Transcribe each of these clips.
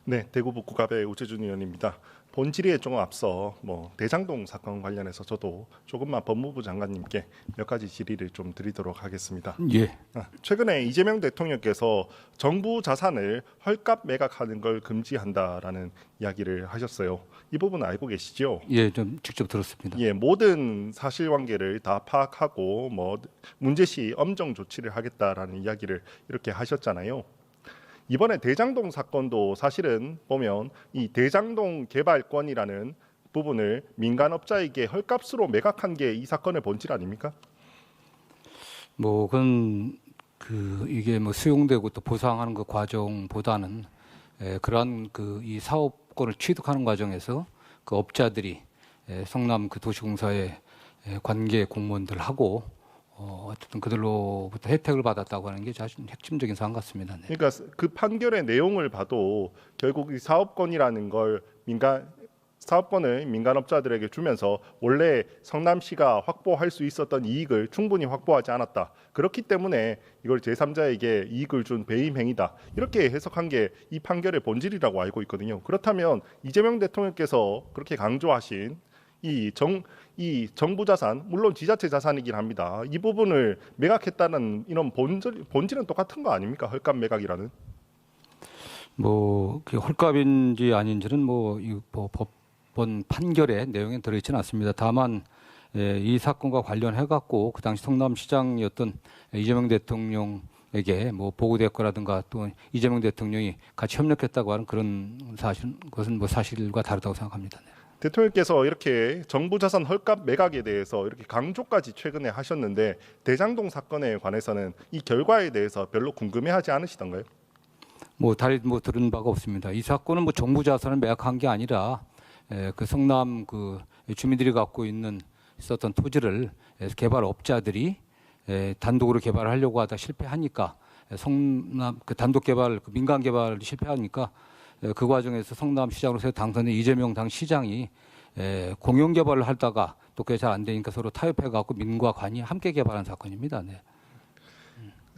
네, 대구 북구갑의 우재준 의원입니다. 본질에 조금 앞서 대장동 사건 관련해서 저도 조금만 법무부 장관님께 몇 가지 질의를 좀 드리도록 하겠습니다. 예. 최근에 이재명 대통령께서 정부 자산을 헐값 매각하는 걸 금지한다라는 이야기를 하셨어요. 이 부분 알고 계시죠? 예, 좀 직접 들었습니다. 예, 모든 사실관계를 다 파악하고 문제시 엄정 조치를 하겠다라는 이야기를 이렇게 하셨잖아요. 이번에 대장동 사건도 사실은 보면 이 대장동 개발권이라는 부분을 민간업자에게 헐값으로 매각한 게 이 사건의 본질 아닙니까? 그건 이게 수용되고 또 보상하는 그 과정보다는 그러한 이 사업권을 취득하는 과정에서 그 업자들이 성남 그 도시공사의 관계 공무원들하고 어쨌든 그들로부터 혜택을 받았다고 하는 게 핵심적인 사안 같습니다. 네. 그러니까 그 판결의 내용을 봐도 결국 이 사업권이라는 걸 사업권을 민간업자들에게 주면서 원래 성남시가 확보할 수 있었던 이익을 충분히 확보하지 않았다. 그렇기 때문에 이걸 제3자에게 이익을 준 배임 행위다. 이렇게 해석한 게 이 판결의 본질이라고 알고 있거든요. 그렇다면 이재명 대통령께서 그렇게 강조하신 이 정부 자산, 물론 지자체 자산이긴 합니다. 이 부분을 매각했다는 이런 본질은 똑같은 거 아닙니까? 헐값 매각이라는. 그 헐값인지 아닌지는 이 법원 판결의 내용에 들어있지는 않습니다. 다만 이 사건과 관련해 갖고 그 당시 성남시장이었던 이재명 대통령에게 보고됐거라든가 또 이재명 대통령이 같이 협력했다고 하는 그런 것은 사실과 다르다고 생각합니다. 네. 대통령께서 이렇게 정부 자산 헐값 매각에 대해서 이렇게 강조까지 최근에 하셨는데 대장동 사건에 관해서는 이 결과에 대해서 별로 궁금해하지 않으시던가요? 달리 들은 바가 없습니다. 이 사건은 정부 자산을 매각한 게 아니라 그 성남 그 주민들이 갖고 있었던 토지를 개발업자들이 단독으로 개발하려고 하다 실패하니까 성남 그 단독 개발 민간 개발이 실패하니까 그 과정에서 성남시장으로서 당선된 이재명 당 시장이 공영 개발을 하다가 또 그게 잘 안 되니까 서로 타협해 갖고 민과 관이 함께 개발한 사건입니다. 네.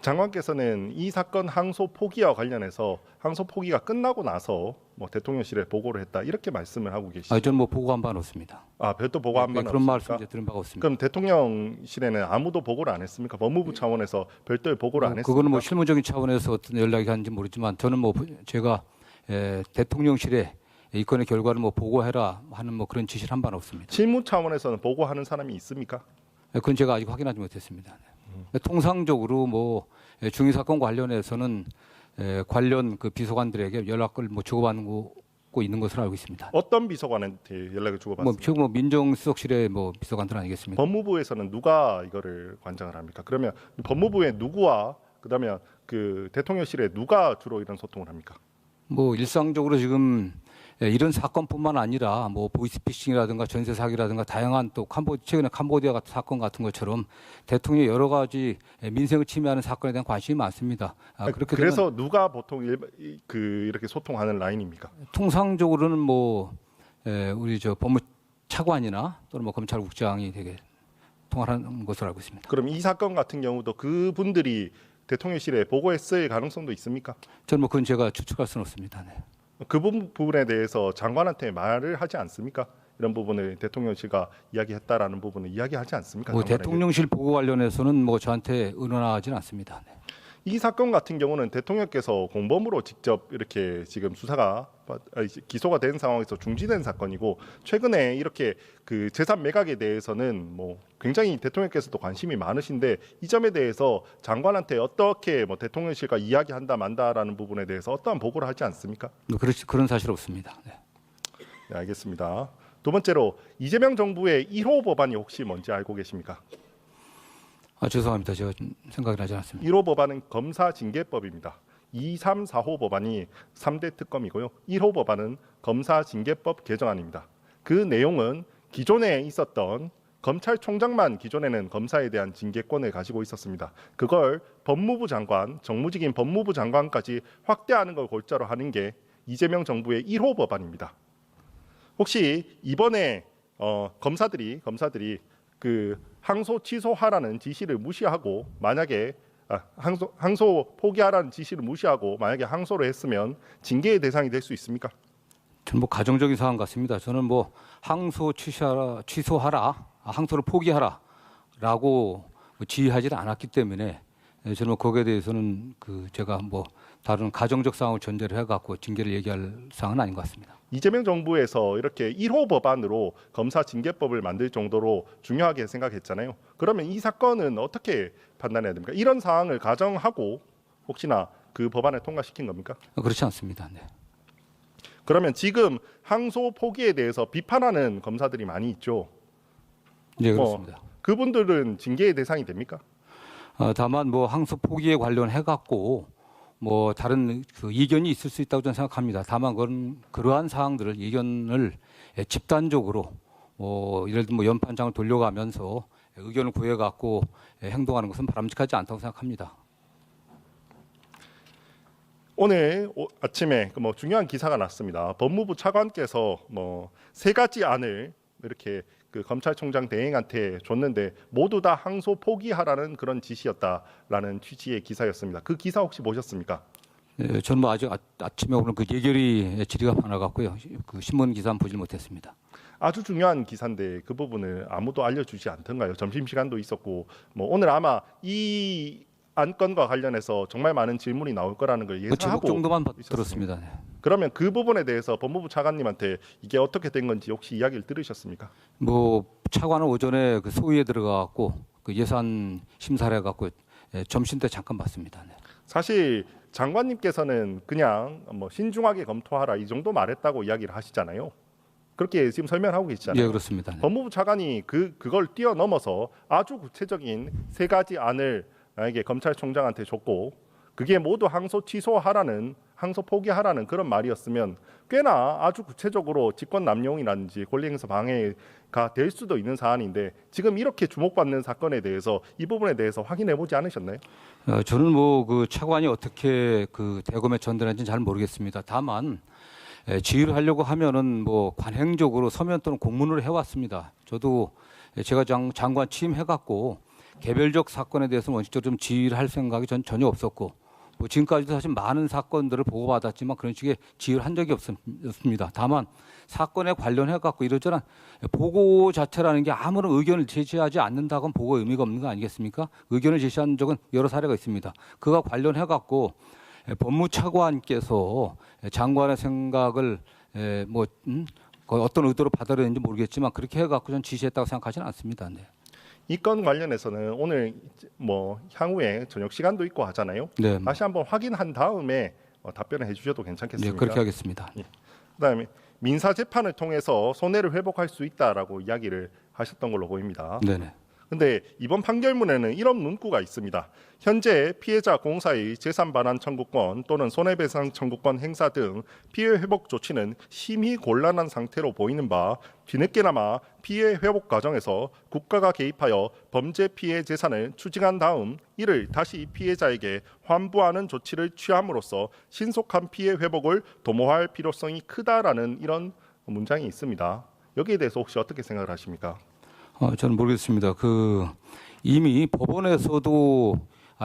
장관께서는 이 사건 항소 포기와 관련해서 항소 포기가 끝나고 나서 대통령실에 보고를 했다 이렇게 말씀을 하고 계시죠. 저는 보고한 바는 없습니다. 별도 보고한 바는 그런 없습니까? 말씀 들은 바가 없습니다. 그럼 대통령실에는 아무도 보고를 안 했습니까? 법무부 차원에서 별도의 보고를 안 했습니까? 그거는 실무적인 차원에서 어떤 연락이 갔는지 모르지만 저는 제가 대통령실에 이 건의 결과를 보고해라 하는 그런 지시를 한 바는 없습니다. 실무 차원에서는 보고하는 사람이 있습니까? 그건 제가 아직 확인하지 못했습니다. 통상적으로 중위 사건 관련해서는 관련 그 비서관들에게 연락을 주고받고 있는 것으로 알고 있습니다. 어떤 비서관한테 연락을 주고받습니까? 지금 민정수석실의 비서관들 아니겠습니까? 법무부에서는 누가 이거를 관장을 합니까? 그러면 법무부의 누구와 그다음에 그 대통령실에 누가 주로 이런 소통을 합니까? 일상적으로 지금 이런 사건뿐만 아니라 보이스피싱이라든가 전세 사기라든가 다양한 또 최근에 캄보디아 같은 사건 같은 것처럼 대통령이 여러 가지 민생을 침해하는 사건에 대한 관심이 많습니다. 그래서 누가 보통 이렇게 소통하는 라인입니까? 통상적으로는 우리 법무차관이나 또는 검찰국장이 되게 통화하는 것으로 알고 있습니다. 그럼 이 사건 같은 경우도 그분들이 대통령실에 보고했을 가능성도 있습니까? 저는 그건 제가 추측할 수는 없습니다. 네. 그 부분에 대해서 장관한테 말을 하지 않습니까? 이런 부분을 대통령실과 이야기했다라는 부분을 이야기하지 않습니까? 대통령실 보고 관련해서는 저한테 의논하지는 않습니다. 네. 이 사건 같은 경우는 대통령께서 공범으로 직접 이렇게 지금 기소가 된 상황에서 중지된 사건이고 최근에 이렇게 그 재산 매각에 대해서는 굉장히 대통령께서도 관심이 많으신데 이 점에 대해서 장관한테 어떻게 대통령실과 이야기한다 만다라는 부분에 대해서 어떠한 보고를 하지 않습니까? 그런 사실 없습니다. 네. 네, 알겠습니다. 두 번째로 이재명 정부의 1호 법안이 혹시 뭔지 알고 계십니까? 죄송합니다. 제가 생각이 나지 않습니다. 1호 법안은 검사징계법입니다. 2, 3, 4호 법안이 3대 특검이고요. 1호 법안은 검사징계법 개정안입니다. 그 내용은 기존에 있었던 검찰총장만 기존에는 검사에 대한 징계권을 가지고 있었습니다. 그걸 법무부 장관, 정무직인 법무부 장관까지 확대하는 걸 골자로 하는 게 이재명 정부의 1호 법안입니다. 혹시 이번에 검사들이 그 항소 취소하라는 지시를 무시하고 만약에 항소 포기하라는 지시를 무시하고 만약에 항소를 했으면 징계의 대상이 될 수 있습니까? 저는 뭐 가정적인 상황 같습니다. 저는 뭐 항소 취소하라, 항소를 포기하라라고 지휘하지는 않았기 때문에 저는 뭐 거기에 대해서는 제가 뭐 다른 가정적 상황을 전제를 해갖고 징계를 얘기할 사항은 아닌 것 같습니다. 이재명 정부에서 이렇게 1호 법안으로 검사 징계법을 만들 정도로 중요하게 생각했잖아요. 그러면 이 사건은 어떻게 판단해야 됩니까? 이런 상황을 가정하고 혹시나 그 법안을 통과시킨 겁니까? 그렇지 않습니다. 네. 그러면 지금 항소 포기에 대해서 비판하는 검사들이 많이 있죠. 네, 그렇습니다. 그분들은 징계의 대상이 됩니까? 다만 뭐 항소 포기에 관련해 갖고 뭐 다른 이견이 있을 수 있다고 저는 생각합니다. 다만 그러한 사항들을 이견을 집단적으로 예를 들면 연판장을 돌려가면서 의견을 구해 갖고 행동하는 것은 바람직하지 않다고 생각합니다. 오늘 아침에 중요한 기사가 났습니다. 법무부 차관께서 세 가지 안을 이렇게 검찰총장 대행한테 줬는데 모두 다 항소 포기하라는 그런 지시였다라는 취지의 기사였습니다. 그 기사 혹시 보셨습니까? 네, 저는 뭐 아직 아침에 오늘 예결위 질의가 많아갖고요. 신문 기사는 보질 못했습니다. 아주 중요한 기사인데 그 부분을 아무도 알려주지 않던가요? 점심시간도 있었고 오늘 아마 이 안건과 관련해서 정말 많은 질문이 나올 거라는 걸 예상하고 제목 정도만 있었습니다. 들었습니다. 네. 그러면 그 부분에 대해서 법무부 차관님한테 이게 어떻게 된 건지 혹시 이야기를 들으셨습니까? 뭐 차관은 오전에 소위에 들어가갖고 예산 심사를 해갖고 점심 때 잠깐 봤습니다. 네. 사실 장관님께서는 그냥 신중하게 검토하라 이 정도 말했다고 이야기를 하시잖아요. 그렇게 지금 설명하고 계시잖아요. 예, 그렇습니다. 네. 법무부 차관이 그걸 뛰어넘어서 아주 구체적인 세 가지 안을 나에게 검찰총장한테 줬고 그게 모두 항소 취소하라는 항소 포기하라는 그런 말이었으면 꽤나 아주 구체적으로 직권 남용이라든지 권리행사 방해가 될 수도 있는 사안인데 지금 이렇게 주목받는 사건에 대해서 이 부분에 대해서 확인해 보지 않으셨나요? 저는 뭐 차관이 어떻게 대검에 전달했는지 잘 모르겠습니다. 다만 지휘를 하려고 하면은 뭐 관행적으로 서면 또는 공문으로 해왔습니다. 저도 제가 장관 취임해갖고 개별적 사건에 대해서는 원칙적으로 좀 지휘를 할 생각이 전혀 없었고 뭐 지금까지도 사실 많은 사건들을 보고받았지만 그런 식의 지휘를 한 적이 없습니다. 다만 사건에 관련해 갖고 이러저런 보고 자체라는 게 아무런 의견을 제시하지 않는다고는 보고 의미가 없는 거 아니겠습니까? 의견을 제시한 적은 여러 사례가 있습니다. 그와 관련해 갖고 법무차관께서 장관의 생각을 어떤 의도로 받아들였는지 모르겠지만 그렇게 해 갖고 전 지시했다고 생각하지는 않습니다. 네. 이 건 관련해서는 오늘 향후에 저녁 시간도 있고 하잖아요. 네. 다시 한번 확인한 다음에 답변을 해주셔도 괜찮겠습니까? 네, 그렇게 하겠습니다. 예. 그다음에 민사 재판을 통해서 손해를 회복할 수 있다라고 이야기를 하셨던 걸로 보입니다. 네네. 근데 이번 판결문에는 이런 문구가 있습니다. 현재 피해자 공사의 재산 반환 청구권 또는 손해배상 청구권 행사 등 피해 회복 조치는 심히 곤란한 상태로 보이는 바 뒤늦게나마 피해 회복 과정에서 국가가 개입하여 범죄 피해 재산을 추징한 다음 이를 다시 피해자에게 환부하는 조치를 취함으로써 신속한 피해 회복을 도모할 필요성이 크다라는 이런 문장이 있습니다. 여기에 대해서 혹시 어떻게 생각을 하십니까? 저는 모르겠습니다. 이미 법원에서도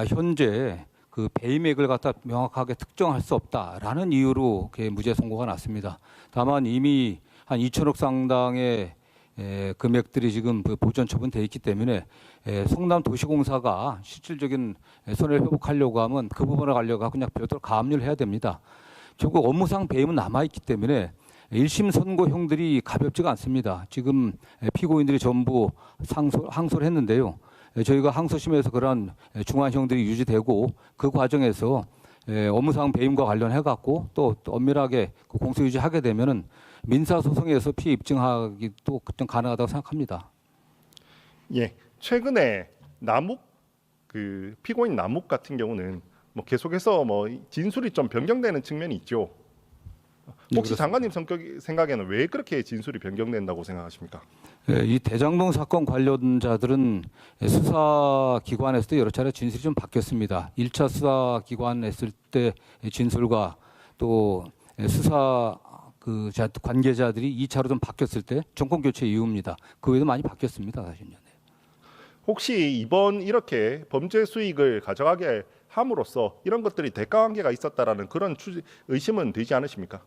현재 배임액을 갖다 명확하게 특정할 수 없다라는 이유로 무죄 선고가 났습니다. 다만 이미 한 2천억 상당의 금액들이 지금 보전 처분돼 있기 때문에 성남도시공사가 실질적인 손해를 회복하려고 하면 그 부분을 가려고 그냥 별도로 가압류를 해야 됩니다. 결국 업무상 배임은 남아 있기 때문에 1심 선고형들이 가볍지가 않습니다. 지금 피고인들이 전부 항소를 했는데요. 저희가 항소심에서 그런 중환형들이 유지되고 그 과정에서 업무상 배임과 관련해 갖고 또 엄밀하게 공소 유지하게 되면은 민사소송에서 피해 입증하기도 좀 가능하다고 생각합니다. 예, 최근에 남욱 피고인 남욱 같은 경우는 계속해서 진술이 좀 변경되는 측면이 있죠. 혹시 장관님 생각에는 왜 그렇게 진술이 변경된다고 생각하십니까? 이 대장동 사건 관련자들은 수사기관에서도 여러 차례 진술이 좀 바뀌었습니다. 1차 수사기관 했을 때 진술과 또 수사 관계자들이 2차로 좀 바뀌었을 때 정권 교체 이후입니다. 그 외에도 많이 바뀌었습니다, 사실요. 혹시 이번 이렇게 범죄 수익을 가져가게 함으로써 이런 것들이 대가 관계가 있었다라는 그런 의심은 되지 않으십니까?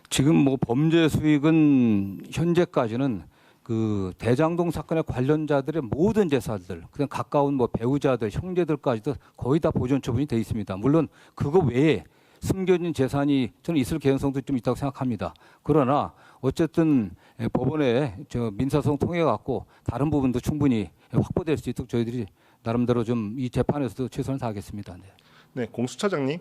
지금 뭐 범죄 수익은 현재까지는 그 대장동 사건의 관련자들의 모든 재산들, 그냥 가까운 뭐 배우자들, 형제들까지도 거의 다 보존 처분이 돼 있습니다. 물론 그거 외에 숨겨진 재산이 저는 있을 개연성도 좀 있다고 생각합니다. 그러나 어쨌든 법원에 저 민사소송 통해 갖고 다른 부분도 충분히 확보될 수 있도록 저희들이 나름대로 좀 이 재판에서도 최선을 다하겠습니다. 네. 네, 공수처장님.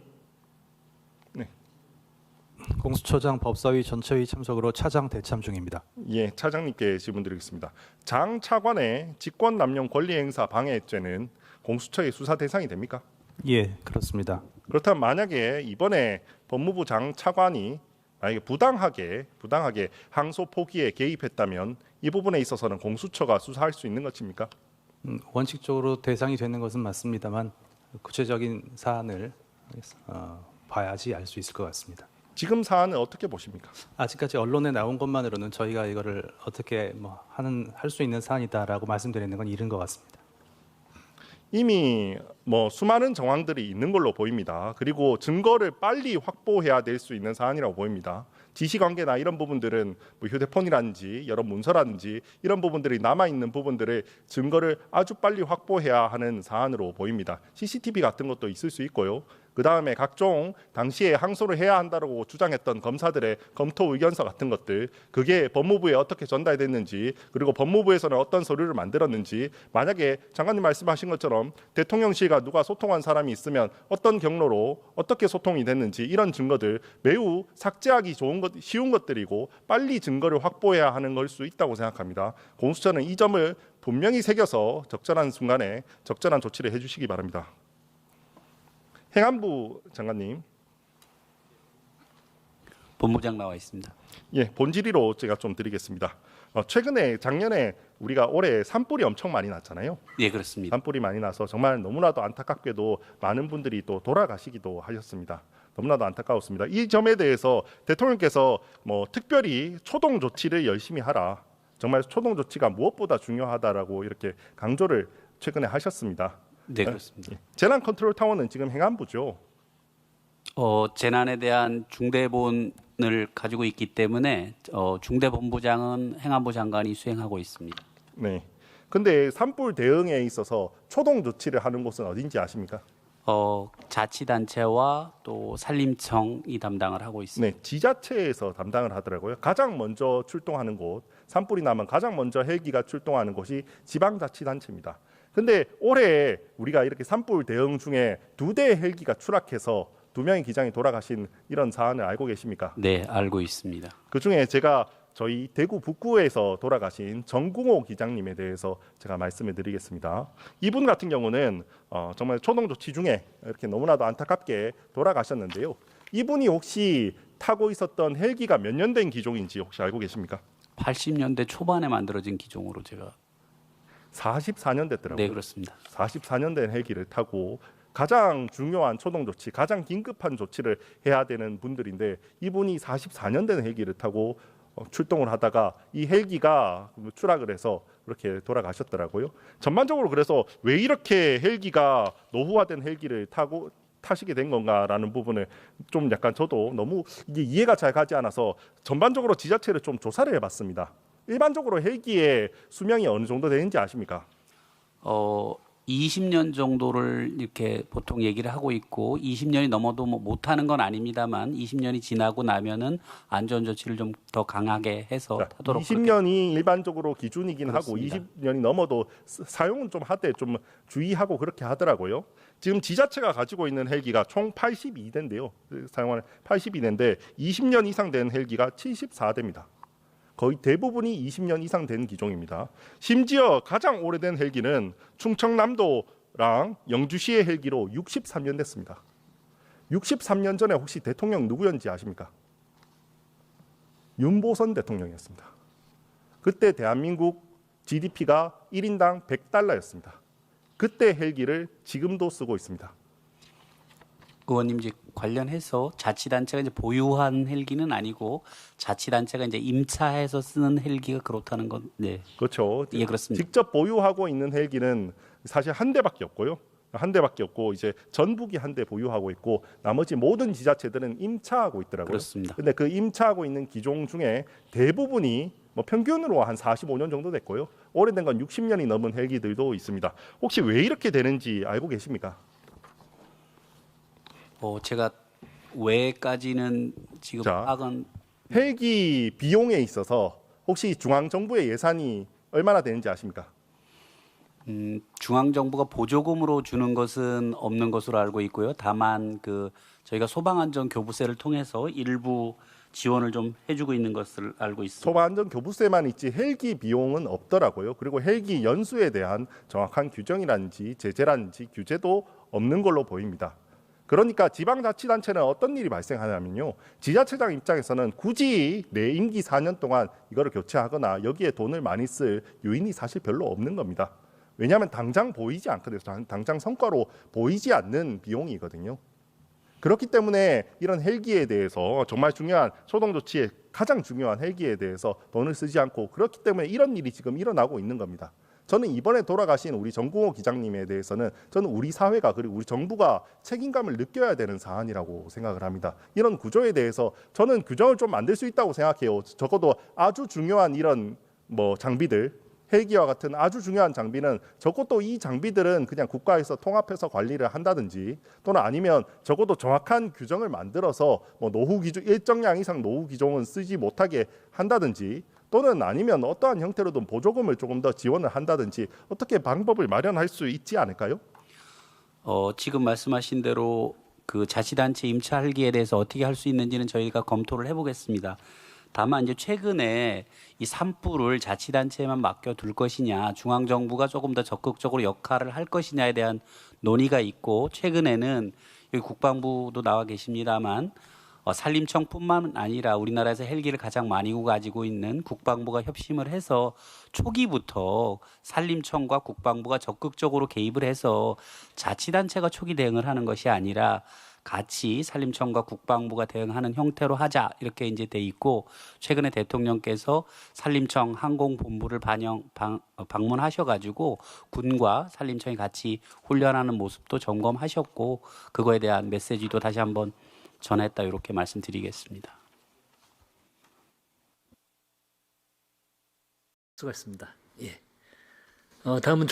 공수처장 법사위 전체회의 참석으로 차장 대참 중입니다. 예, 차장님께 질문 드리겠습니다. 장 차관의 직권 남용 권리 행사 방해죄는 공수처의 수사 대상이 됩니까? 예, 그렇습니다. 그렇다면 만약에 이번에 법무부 장 차관이 만약에 부당하게 항소 포기에 개입했다면 이 부분에 있어서는 공수처가 수사할 수 있는 것입니까? 원칙적으로 대상이 되는 것은 맞습니다만 구체적인 사안을 봐야지 알 수 있을 것 같습니다. 지금 사안은 어떻게 보십니까? 아직까지 언론에 나온 것만으로는 저희가 이거를 어떻게 할 수 있는 사안이다라고 말씀드리는 건 이른 것 같습니다. 이미 수많은 정황들이 있는 걸로 보입니다. 그리고 증거를 빨리 확보해야 될 수 있는 사안이라고 보입니다. 지시관계나 이런 부분들은 휴대폰이라든지 여러 문서라든지 이런 부분들이 남아있는 부분들의 증거를 아주 빨리 확보해야 하는 사안으로 보입니다. CCTV 같은 것도 있을 수 있고요. 그 다음에 각종 당시에 항소를 해야 한다고 주장했던 검사들의 검토 의견서 같은 것들, 그게 법무부에 어떻게 전달됐는지, 그리고 법무부에서는 어떤 서류를 만들었는지, 만약에 장관님 말씀하신 것처럼 대통령실과 누가 소통한 사람이 있으면 어떤 경로로 어떻게 소통이 됐는지 이런 증거들 매우 삭제하기 쉬운 것들이고 빨리 증거를 확보해야 하는 걸 수 있다고 생각합니다. 공수처는 이 점을 분명히 새겨서 적절한 순간에 적절한 조치를 해주시기 바랍니다. 행안부 장관님. 본부장 나와 있습니다. 예, 본질의로 제가 좀 드리겠습니다. 최근에 작년에 우리가 올해 산불이 엄청 많이 났잖아요. 예, 그렇습니다. 산불이 많이 나서 정말 너무나도 안타깝게도 많은 분들이 또 돌아가시기도 하셨습니다. 너무나도 안타까웠습니다. 이 점에 대해서 대통령께서 특별히 초동 조치를 열심히 하라. 정말 초동 조치가 무엇보다 중요하다라고 이렇게 강조를 최근에 하셨습니다. 네, 그렇습니다. 재난 컨트롤 타워는 지금 행안부죠. 재난에 대한 중대본을 가지고 있기 때문에 중대본부장은 행안부 장관이 수행하고 있습니다. 네. 근데 산불 대응에 있어서 초동 조치를 하는 곳은 어딘지 아십니까? 자치단체와 또 산림청이 담당을 하고 있습니다. 네, 지자체에서 담당을 하더라고요. 가장 먼저 출동하는 곳, 산불이 나면 가장 먼저 헬기가 출동하는 곳이 지방자치단체입니다. 근데 올해 우리가 이렇게 산불 대응 중에 2대의 헬기가 추락해서 2명의 기장이 돌아가신 이런 사안을 알고 계십니까? 네, 알고 있습니다. 그중에 제가 저희 대구 북구에서 돌아가신 정궁호 기장님에 대해서 제가 말씀을 드리겠습니다. 이분 같은 경우는 정말 초동 조치 중에 이렇게 너무나도 안타깝게 돌아가셨는데요. 이분이 혹시 타고 있었던 헬기가 몇 년 된 기종인지 혹시 알고 계십니까? 80년대 초반에 만들어진 기종으로 제가 44년 됐더라고요. 네, 그렇습니다. 44년 된 헬기를 타고 가장 중요한 초동 조치, 가장 긴급한 조치를 해야 되는 분들인데 이분이 44년 된 헬기를 타고 출동을 하다가 이 헬기가 추락을 해서 그렇게 돌아가셨더라고요. 전반적으로 그래서 왜 이렇게 헬기가 노후화된 헬기를 타시게 된 건가라는 부분을 좀 약간 저도 너무 이게 이해가 잘 가지 않아서 전반적으로 지자체를 좀 조사를 해봤습니다. 일반적으로 헬기의 수명이 어느 정도 되는지 아십니까? 20년 정도를 이렇게 보통 얘기를 하고 있고 20년이 넘어도 못하는 건 아닙니다만 20년이 지나고 나면은 안전 조치를 좀 더 강하게 해서 타도록 20년이 일반적으로 기준이긴 그렇습니다. 하고 20년이 넘어도 사용은 좀 하되 좀 주의하고 그렇게 하더라고요. 지금 지자체가 가지고 있는 헬기가 총 82대인데요. 사용하는 82대인데 20년 이상 된 헬기가 74대입니다. 거의 대부분이 20년 이상 된 기종입니다. 심지어 가장 오래된 헬기는 충청남도랑 영주시의 헬기로 63년 됐습니다. 63년 전에 혹시 대통령 누구였는지 아십니까? 윤보선 대통령이었습니다. 그때 대한민국 GDP가 1인당 100달러였습니다. 그때 헬기를 지금도 쓰고 있습니다. 의원님 이제 관련해서 자치단체가 이제 보유한 헬기는 아니고 자치단체가 이제 임차해서 쓰는 헬기가 그렇다는 건 네. 그렇죠. 예, 그렇습니다. 직접 보유하고 있는 헬기는 사실 한 대밖에 없고요. 한 대밖에 없고 이제 전북이 한 대 보유하고 있고 나머지 모든 지자체들은 임차하고 있더라고요. 그렇습니다. 근데 그 임차하고 있는 기종 중에 대부분이 뭐 평균으로 한 45년 정도 됐고요. 오래된 건 60년이 넘은 헬기들도 있습니다. 혹시 왜 이렇게 되는지 알고 계십니까? 제가 왜까지는 지금 자. 파악은 헬기 비용에 있어서 혹시 중앙 정부의 예산이 얼마나 되는지 아십니까? 중앙 정부가 보조금으로 주는 것은 없는 것으로 알고 있고요. 다만 저희가 소방안전 교부세를 통해서 일부 지원을 좀 해주고 있는 것을 알고 있습니다. 소방안전 교부세만 있지 헬기 비용은 없더라고요. 그리고 헬기 연수에 대한 정확한 규정이라든지 제재라든지 규제도 없는 걸로 보입니다. 그러니까 지방자치단체는 어떤 일이 발생하냐면요. 지자체장 입장에서는 굳이 내 임기 4년 동안 이거를 교체하거나 여기에 돈을 많이 쓸 요인이 사실 별로 없는 겁니다. 왜냐하면 당장 보이지 않거든요. 당장 성과로 보이지 않는 비용이거든요. 그렇기 때문에 이런 헬기에 대해서 정말 중요한 소동 조치에 가장 중요한 헬기에 대해서 돈을 쓰지 않고 그렇기 때문에 이런 일이 지금 일어나고 있는 겁니다. 저는 이번에 돌아가신 우리 정궁호 기장님에 대해서는 저는 우리 사회가 그리고 우리 정부가 책임감을 느껴야 되는 사안이라고 생각을 합니다. 이런 구조에 대해서 저는 규정을 좀 만들 수 있다고 생각해요. 적어도 아주 중요한 이런 장비들 헬기와 같은 아주 중요한 장비는 적어도 이 장비들은 그냥 국가에서 통합해서 관리를 한다든지 또는 아니면 적어도 정확한 규정을 만들어서 노후 기준 일정량 이상 노후 기종은 쓰지 못하게 한다든지 또는 아니면 어떠한 형태로든 보조금을 조금 더 지원을 한다든지 어떻게 방법을 마련할 수 있지 않을까요? 지금 말씀하신 대로 그 자치단체 임차 헬기에 대해서 어떻게 할 수 있는지는 저희가 검토를 해보겠습니다. 다만 이제 최근에 이 산불을 자치단체에만 맡겨둘 것이냐, 중앙정부가 조금 더 적극적으로 역할을 할 것이냐에 대한 논의가 있고 최근에는 여기 국방부도 나와 계십니다만 산림청뿐만 아니라 우리나라에서 헬기를 가장 많이 가지고 있는 국방부가 협심을 해서 초기부터 산림청과 국방부가 적극적으로 개입을 해서 자치단체가 초기 대응을 하는 것이 아니라 같이 산림청과 국방부가 대응하는 형태로 하자 이렇게 이제 돼 있고 최근에 대통령께서 산림청 항공본부를 방문하셔가지고 군과 산림청이 같이 훈련하는 모습도 점검하셨고 그거에 대한 메시지도 다시 한번 전했다 이렇게 말씀드리겠습니다. 수고하셨습니다. 예. 다음은